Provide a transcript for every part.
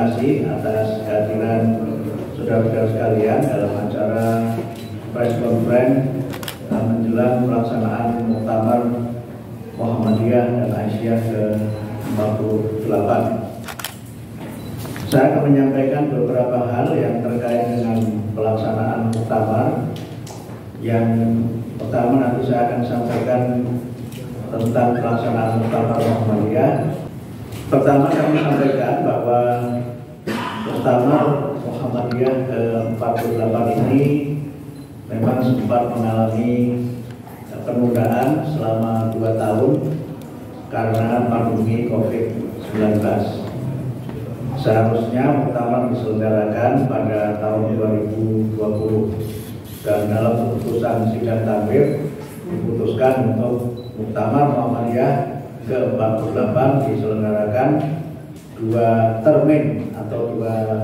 kasih atas kehadiran saudara-saudara sekalian dalam acara press conference menjelang pelaksanaan Muktamar Muhammadiyah dan Aisyah ke-48. Saya akan menyampaikan beberapa hal yang terkait dengan pelaksanaan Muktamar. Yang pertama nanti saya akan sampaikan tentang pelaksanaan Muktamar Muhammadiyah. Pertama kami sampaikan bahwa Muktamar Muhammadiyah ke-48 ini memang sempat mengalami penundaan selama 2 tahun karena pandemi COVID-19. Seharusnya Muktamar diselenggarakan pada tahun 2020 dan dalam keputusan sidang takbir diputuskan untuk Muktamar Muhammadiyah ke-48 diselenggarakan 2 termin atau dua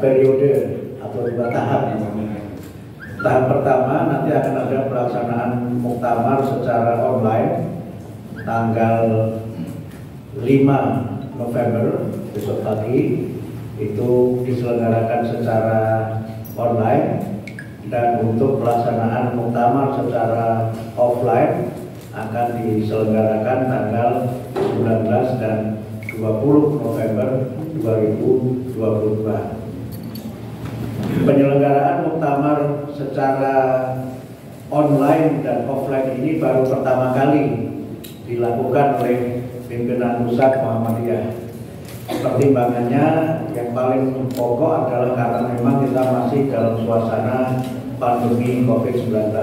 periode atau 2 tahap. Tahap pertama nanti akan ada pelaksanaan Muktamar secara online tanggal 5 November besok pagi, itu diselenggarakan secara online, dan untuk pelaksanaan Muktamar secara offline akan diselenggarakan tanggal 19 dan 20 November 2022. Penyelenggaraan Muktamar secara online dan offline ini baru pertama kali dilakukan oleh pimpinan pusat Muhammadiyah. Pertimbangannya yang paling pokok adalah karena memang kita masih dalam suasana pandemi COVID-19.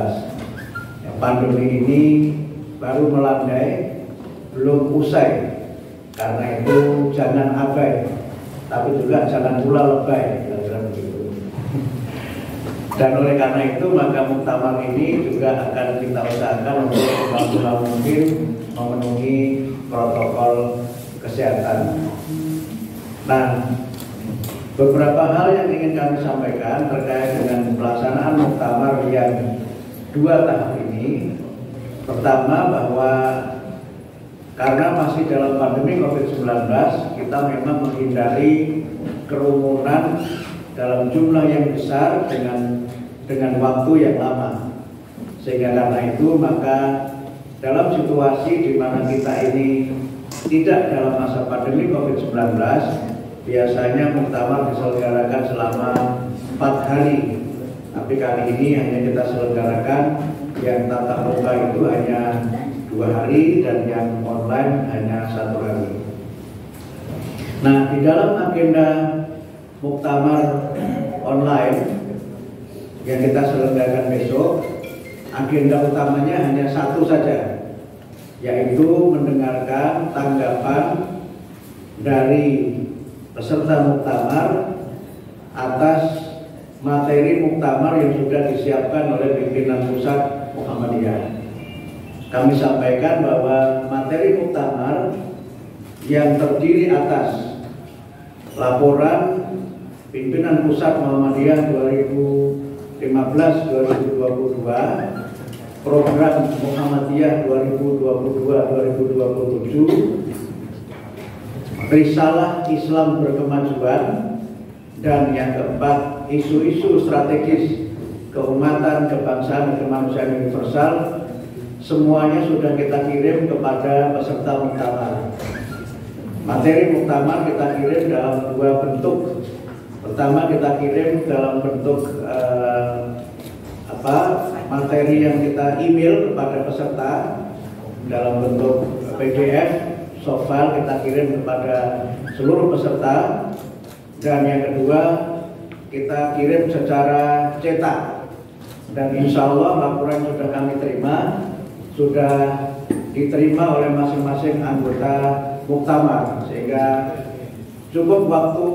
Pandemi ini baru melandai, belum usai. Karena itu jangan abai, tapi juga jangan pula lebay, kira-kira begitu. Dan oleh karena itu maka Muktamar ini juga akan kita usahakan untuk semaksimal mungkin memenuhi protokol kesehatan. Nah, beberapa hal yang ingin kami sampaikan terkait dengan pelaksanaan Muktamar yang 2 tahap ini. Pertama, bahwa karena masih dalam pandemi COVID-19, kita memang menghindari kerumunan dalam jumlah yang besar dengan waktu yang lama. Sehingga karena itu maka dalam situasi di mana kita ini tidak dalam masa pandemi COVID-19, biasanya Muktamar diselenggarakan selama 4 hari. Tapi kali ini hanya kita selenggarakan yang tatap muka itu hanya 2 hari dan yang online hanya 1 hari. Nah, di dalam agenda Muktamar online yang kita selenggarakan besok, agenda utamanya hanya 1 saja, yaitu mendengarkan tanggapan dari peserta Muktamar atas materi Muktamar yang sudah disiapkan oleh pimpinan pusat Muhammadiyah. Kami sampaikan bahwa materi Muktamar yang terdiri atas laporan pimpinan pusat Muhammadiyah 2015-2022, program Muhammadiyah 2022-2027, risalah Islam berkemajuan, dan yang keempat, isu-isu strategis keumatan, kebangsaan, dan kemanusiaan universal. Semuanya sudah kita kirim kepada peserta Muktamar. Materi Muktamar kita kirim dalam 2 bentuk. Pertama, kita kirim dalam bentuk materi yang kita email kepada peserta dalam bentuk PDF, soft file kita kirim kepada seluruh peserta. Dan yang kedua, kita kirim secara cetak. Dan insya Allah laporan sudah kami terima, sudah diterima oleh masing-masing anggota Muktamar, sehingga cukup waktu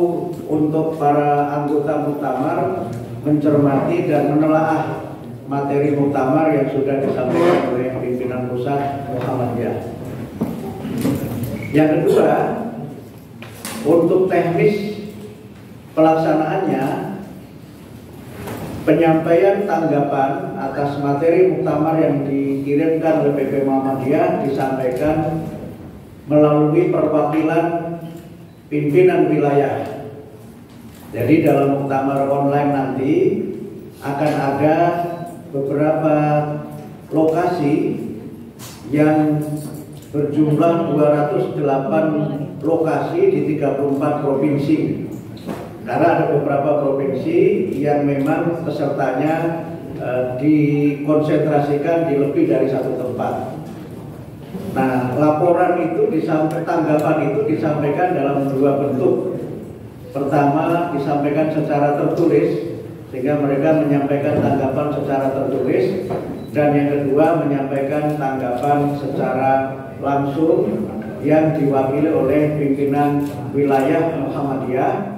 untuk para anggota Muktamar mencermati dan menelaah materi Muktamar yang sudah disampaikan oleh pimpinan pusat Muhammadiyah. Yang kedua, untuk teknis pelaksanaannya, penyampaian tanggapan atas materi Muktamar yang dikirimkan oleh PP Muhammadiyah disampaikan melalui perwakilan pimpinan wilayah. Jadi dalam muktamar online nanti akan ada beberapa lokasi yang berjumlah 208 lokasi di 34 provinsi. Karena ada beberapa provinsi yang memang pesertanya dikonsentrasikan di lebih dari satu tempat. Nah, laporan itu tanggapan itu disampaikan dalam dua bentuk. Pertama, disampaikan secara tertulis, sehingga mereka menyampaikan tanggapan secara tertulis, dan yang kedua menyampaikan tanggapan secara langsung yang diwakili oleh pimpinan wilayah Muhammadiyah